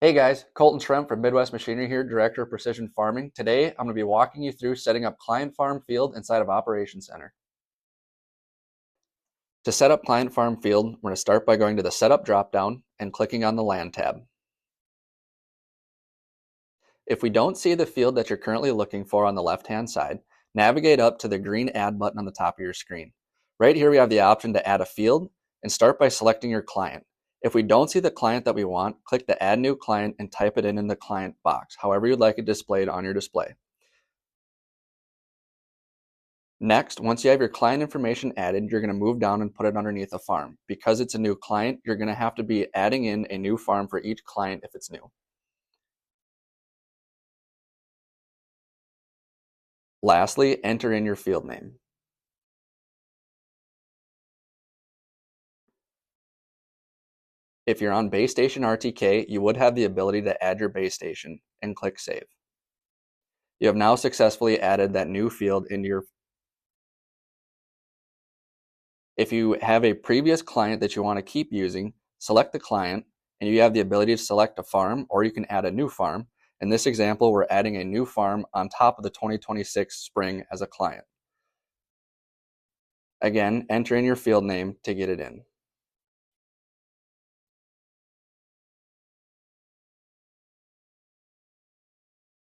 Hey guys, Colton Shrimp from Midwest Machinery here, Director of Precision Farming. Today, I'm going to be walking you through setting up Client Farm Field inside of Operations Center. To set up Client Farm Field, we're going to start by going to the Setup dropdown and clicking on the Land tab. If we don't see the field that you're currently looking for on the left-hand side, navigate up to the green Add button on the top of your screen. Right here, we have the option to add a field and start by selecting your client. If we don't see the client that we want, click the Add New Client and type it in the client box, however you'd like it displayed on your display. Next, once you have your client information added, you're going to move down and put it underneath a farm. Because it's a new client, you're going to have to be adding in a new farm for each client if it's new. Lastly, enter in your field name. If you're on base station RTK, you would have the ability to add your base station and click Save. You have now successfully added that new field into your. If you have a previous client that you want to keep using, select the client, and you have the ability to select a farm, or you can add a new farm. In this example, we're adding a new farm on top of the 2026 spring as a client. Again, enter in your field name to get it in.